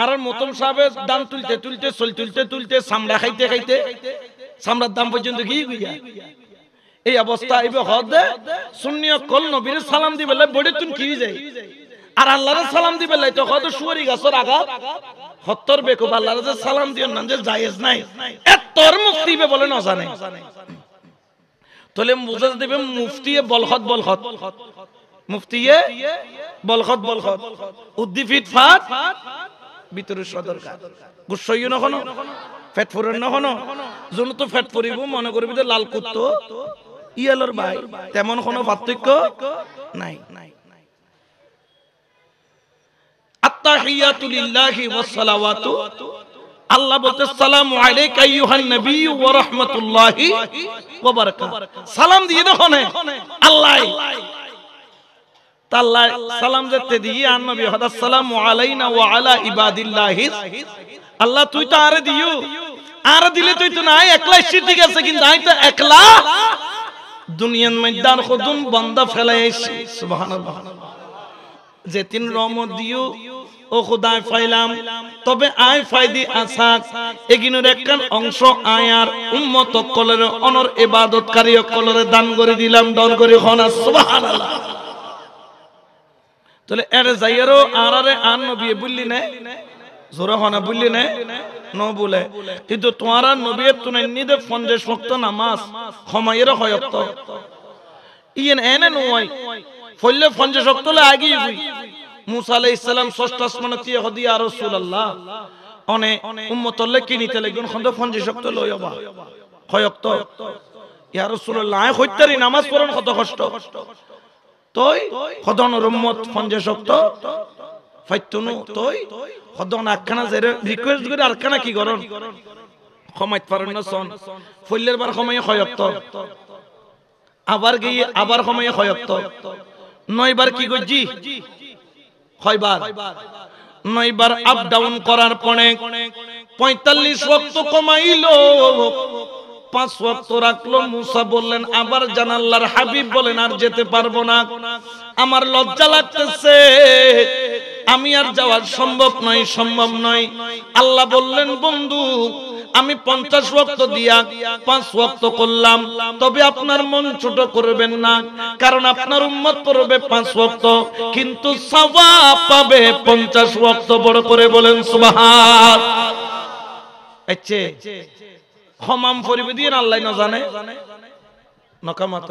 আর মতম সাহেব দাম তুলতে তুলতে চল তুলতে তুলতে সামড়া খাইতে খাইতে সামড়ার দাম পর্যন্ত গিয়ে গিয়া এই অবস্থা আইবে হদে সুন্নিয় কল নবীর সালাম দিবে বড়ি তুন কি যায় আর আল্লাহর সালাম দিবে তো হদ সুয়ারি গাছর আগা হত্তর বেকুব আল্লাহর যে সালাম দিয়েন না যে জায়েজ নাই এতর মুফতিবে বলে না জানে তাহলে মুজাজ দিবে মুফতিয়ে বলখত বলখত মুফতিয়ে বলখত বলখত উদ্দীপিত ফাত ভিতরে সদরকার গুছইও না কোনো ফেট ফুরেন না কোনো জন তো ফেট ফুরিব মনে করবি যে লাল কুত্তো ইয়ালর ভাই তেমন কোনো পার্থক্য নাই। আত্তাহিয়াতু লিল্লাহি ওয়াস সালাওয়াতু আল্লাহ বলতে সালামু আলাইকা আইয়ুহান নবী ওয়া রাহমাতুল্লাহি ওয়া বারাকাতুহু সালাম দিয়ে দেখো না আল্লাহ তাআলা সালাম দিতে দিয়ে আর নবী হদা সালামু আলাইনা ওয়া আলা ইবাদিল্লাহি আল্লাহ তুই তো আরে দিও আর দিলে তুই তো নাই একলা ঠিক আছে কিন্তু আই তো একলা দুনিয়ার ময়দান খুদুন বান্দা ফেলাইছি সুবহানাল্লাহ যে তিন রহমত দিও ও খোদায় ফাইলাম তবে আয় ফায়দি আসাক এগিনোর একখান অংশ আয়ার উম্মত কলের অনর ইবাদতকারী কলের দান করে দিলাম দর করে হনা সুবহানাল্লাহ। তাহলে এর যাইরো আরারে আন নবী বললি না জোরা হনা বললি না ন বলে কিন্তু তোমারা নবী তুনে নিদে 50 ওয়াক্ত নামাজ খমাইরা হয়ক্ত ইয়েন এনে নয় ফলে 50 ওয়াক্ত লে আগি হই মুসা আলাইহিস সালাম ষষ্ঠ আসমানে তি হদি ইয়া রাসূলুল্লাহ অনে উম্মতলে কি নিতে লাগবেন খন্দ 50 ওয়াক্ত লয়বা হয়ক্ত ইয়া রাসূলুল্লাহ হইতারি নামাজ পড়ন কত কষ্ট তোই খদনের উম্মত 50 ওয়াক্ত ফাইতুনু তোই খদন আখানা জেরে রিকোয়েস্ট করে আরখানা কি করন ক্ষমাইত পারেন না সন ফইলের বার ক্ষমাই খয়ক্ত আবার গিয়ে আবার ক্ষমাই খয়ক্ত 9 বার কি গজি কয়বার 9 বার আপ ডাউন করার পরে 45 ওয়াক্ত কমাইলো 5 ওয়াক্ত রাখলো মুসা বললেন আবার জান আল্লাহর হাবিব বলেন আর যেতে পারবো না আমার লজ্জা লাগতেছে আমি আর যাওয়া সম্ভব নয় আল্লাহ বললেন বন্ধু আমি 50 ওয়াক্ত দিয়া 5 ওয়াক্ত করলাম তবে আপনার মন ছোট করবেন না কারণ আপনার উম্মত পড়বে 5 ওয়াক্ত কিন্তু সওয়াব পাবে 50 ওয়াক্ত বড় করে বলেন সুবহান আচ্ছা ক্ষমাম পরিবে দিয়ে আল্লাহ না জানে নকামাত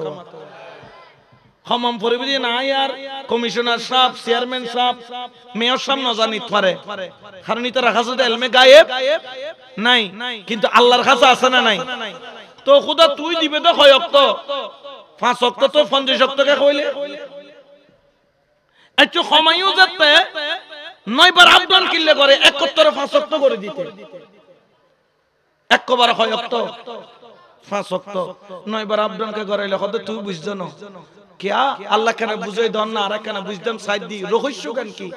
ক্ষমাম পরিবে দিয়ে না আর কমিশনার সাহেব চেয়ারম্যান সাহেব মেয়র সাহেব না জানি পারে কারণ এটা রাখা আছে ইলমে গায়েব নাই কিন্তু আল্লাহর কাছে আছে না নাই তো খোদা তুই দিবে তো কয় ওয়াক্ত 5 ওয়াক্ত তো 50 ওয়াক্তকে কইলে আচ্ছা ক্ষমাইও যেতে 9 বার আবদান কিল্লে করে 71 5 ওয়াক্ত করে দিতে একবার হয় ওয়াক্ত 5 ওয়াক্ত 9 বার আবদান কে করাইলে কত তুই বুঝছ না কিয়া আল্লাহ কেন বুঝাই দন না আর কেন বুঝদাম সাইদ দি রহস্য কেন কি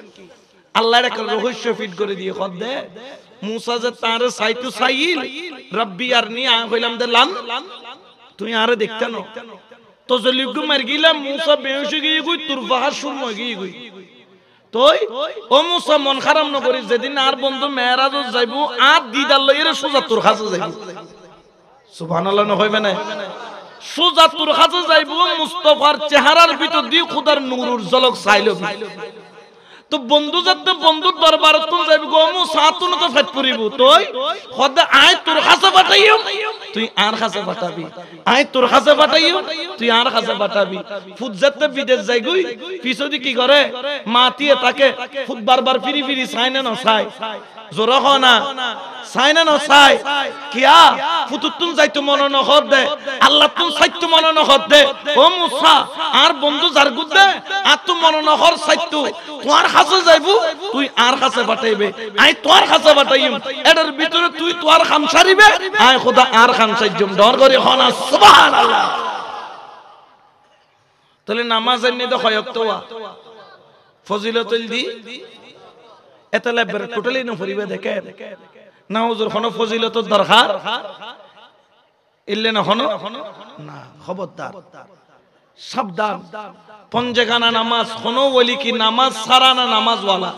আল্লাহর একটা রহস্য ফিট করে দিয়ে কত দে মুসা যে তার সাইতু সাইল রব্বি আরনি আ কইলাম দে লান তুই আরে দেখতে না তো জলিগু মার গিলা মুসা বেহুশ গিয়ে কই তোর বাহার শূন্য গিয়ে কই তোই ও মুসা মন খারাপ না করি যেদিন আর বন্ধু মেরাজ যাইবো আর দিদার লইরে সোজা তোর কাছে যাইবো সুবহানাল্লাহ না হইবে না সোজা তোর কাছে যাইবো মুস্তাফার চেহারার ভিতর দিয়ে খোদার নূরের ঝলক চাইলো তো বন্ধু যাতে বন্ধুর দরবারে তুই যাবি গো মুসা তুই তো ফাট পড়িব তুই খোদা আয় তোর কাছে পাঠাইও তুই আর কাছে পাঠাবি আয় তোর কাছে পাঠাইও তুই আর কাছে পাঠাবি ফুট যাতে বিদেশ যাই গই পিছদি কি করে মাটিয়ে তাকে ফুট বারবার ফিরি ফিরি চাই না চাই জোরা হয় না চাই না চাই কিয়া ফুতুতুন যাইতো মন নহর দে আল্লাহ তুন সাইতো মন নহর দে ও মুসা আর বন্ধু যার গুদে আর তু মন নহর সাইতো তোর কাছে যাইবো তুই আর কাছে পাঠাইবে আই তোর কাছে পাঠাইম এটার ভিতরে তুই তোর কাম সারিবে আয় খোদা আর কাম সাইজম ডর করে হনা সুবহানাল্লাহ তাহলে নামাজের নিতে কয়ক্তওয়া ফজিলতুল দি এতলে টোটালি না ফরিবে দেখে না হুজুর কোন ফজিলতের দরকার ইল্লে না হনো না খবরদার সাবধান পঞ্জেখানা নামাজ কোন ওলি কি নামাজ সারা না নামাজ ওয়ালা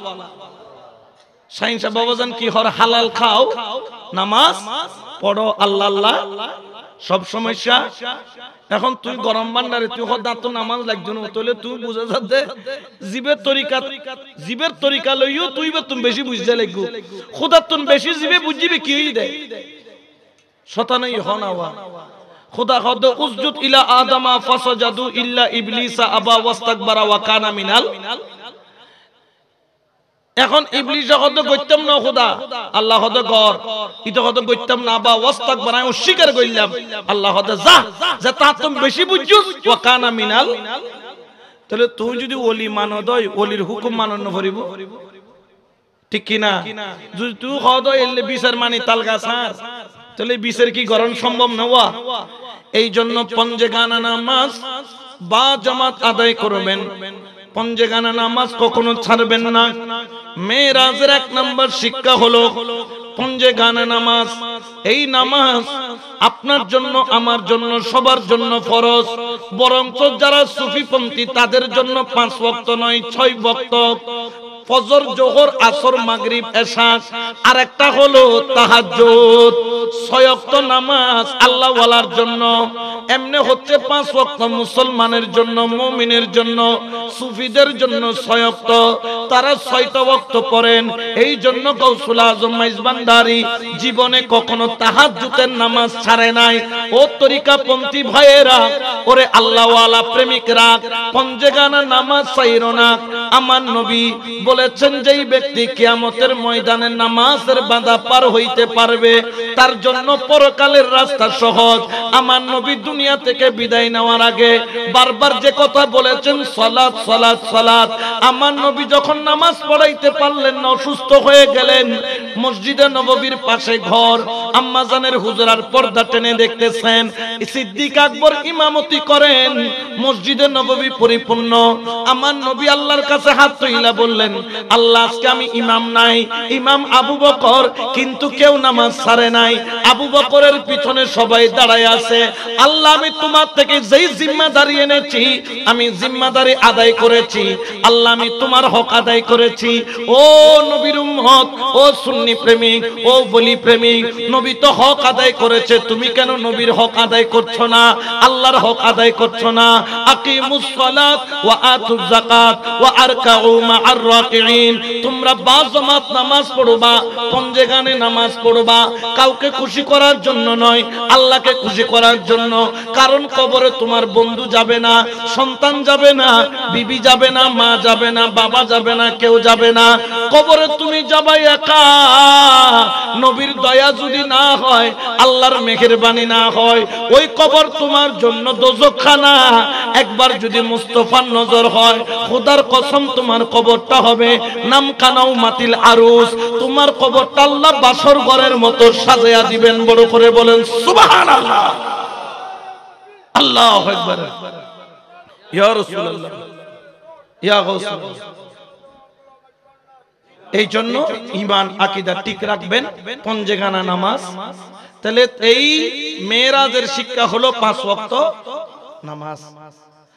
সাইন সাহেব বাবাজান কি হর হালাল খাও নামাজ পড়ো আল্লাহ আল্লাহ সব সমস্যা এখন তুই গরম বান্নারে তুই হদা তো নামাজ লাগছ না তাহলে তুই বুঝা যাতে জীবের তরিকা লইও তুই বে তুমি বেশি বুঝতে লাগবো খোদা তুন বেশি জীবে বুঝিবে কি হই দে শতানাই হনাওয়া খোদা খদ উসজুদ ইলা আদমা ফাসাজাদু ইল্লা ইবলিসা আবা ওয়াস্তাকবারা ওয়া কানা মিনাল এখন ইবলিস হদ কইতাম না খোদা আল্লাহ হদ গর ইতো হদ কইতাম না বা ওয়াস্তাকবারা অস্বীকার কইলাম আল্লাহ হদ যা তা তুমি বেশি বুঝছস ওয়া কানা মিনাল তাহলে তুই যদি ওলি মানো দই ওলির হুকুম মানন করিব ঠিক কি না যদি তুই হদ এলে বিচার মানি তালগা সার তাহলে বিচার কি গরণ সম্ভব না ওয়া এই জন্য পঞ্জেগানা নামাজ বা জামাত আদায় করবেন পঞ্জেগানা নামাজ কখনো ছাড়বেন না মেরাজের 1 নম্বর শিক্ষা হলো পঞ্জেগানা নামাজ এই নামাজ আপনার জন্য আমার জন্য সবার জন্য ফরজ বরং তো যারা সুফিপন্থী তাদের জন্য 5 ওয়াক্ত নয় 6 ওয়াক্ত ফজর জোহর আসর মাগরিব এশা আর একটা হলো তাহাজ্জুদ 6 ওয়াক্ত নামাজ আল্লাহ ওয়ালার জন্য এমনি হচ্ছে 5 ওয়াক্ত মুসলমানের জন্য মুমিনের জন্য সুফিদের জন্য 6 ওয়াক্ত তারা 6টা ওয়াক্ত পড়েন এই জন্য গাউসুল আজম মাইজবান্ডারি জীবনে কখনো তাহাজ্জুদের নামাজ ছাড়ে নাই ও তরিকাপন্থী ভাইয়েরা ওরে আল্লাহ ওয়ালা প্রেমিকরা পঞ্জেগানা নামাজ ছাইরো না আমার নবী বলেছেন যেই ব্যক্তি কিয়ামতের ময়দানে নামাজের বাধা পার হইতে পারবে তার জন্য পরকালের রাস্তা সহজ। আমার নবী দুনিয়া থেকে বিদায় নেওয়ার আগে বারবার যে কথা বলেছেন সালাত সালাত সালাত। আমার নবী যখন নামাজ পড়াইতে পারলেন না, অসুস্থ হয়ে গেলেন, মসজিদে নববীর পাশে ঘর, আম্মা জানের হুজরার পর্দা টেনে দেখতেছেন সিদ্দিক আকবর ইমামতি করেন, মসজিদে নববী পরিপূর্ণ। আমার নবী আল্লাহর কাছে হাত তুইলা বললেন, আল্লাহ আজকে আমি ইমাম নাই, ইমাম আবু বকর, কিন্তু কেউ নামাজ ছাড়ে নাই, আবু বকরের পিছনে সবাই দাঁড়ায় আছে। আল্লাহ আমি তোমার থেকে যেই জিম্মাদারি এনেছি আমি জিম্মাদারি আদায় করেছি। আল্লাহ আমি তোমার হক আদায় করেছি। ও নবীর উম্মত, ও সুন্নি প্রেমিক, ও ওলি প্রেমিক, নবী তো হক আদায় করেছে, তুমি কেন নবীর হক আদায় করছো না, আল্লাহর হক আদায় করছো না? আকিমুস সালাত ওয়া আতুজ যাকাত ওয়া আরকাউ মা'আর রাকিঈন। তোমরা বাজামাত নামাজ পড়বা, পঞ্জেগানে নামাজ পড়বা, কাউকে খুশি করার জন্য নয়, আল্লাহকে খুশি করার জন্য। কারণ কবরে তোমার বন্ধু যাবে না, সন্তান যাবে না, বিবি যাবে না, মা যাবে না, বাবা যাবে না, কেউ যাবে না। কবরে তুমি যাবে একা। নবীর দয়া যদি না হয়, আল্লাহর মেহেরবানি না হয়, ওই কবর তোমার জন্য দোজখখানা। একবার যদি মুস্তাফার নজর হয়, খোদার কসম তোমার কবরটা হবে নামকানাও মাতিল আরুস। তোমার কবরটা আল্লাহ বাসর ঘরের মতো সাজায়া দিবেন। বড় করে বলেন সুবহানাল্লাহ। আল্লাহু আকবার। ইয়া রাসূলুল্লাহ, ইয়া গাউসুল্লাহ। এই জন্য ঈমান আকীদা ঠিক রাখবেন, পঞ্জেগানা নামাজ। তাহলে এই মেরাজের শিক্ষা হলো 5 ওয়াক্ত নামাজ।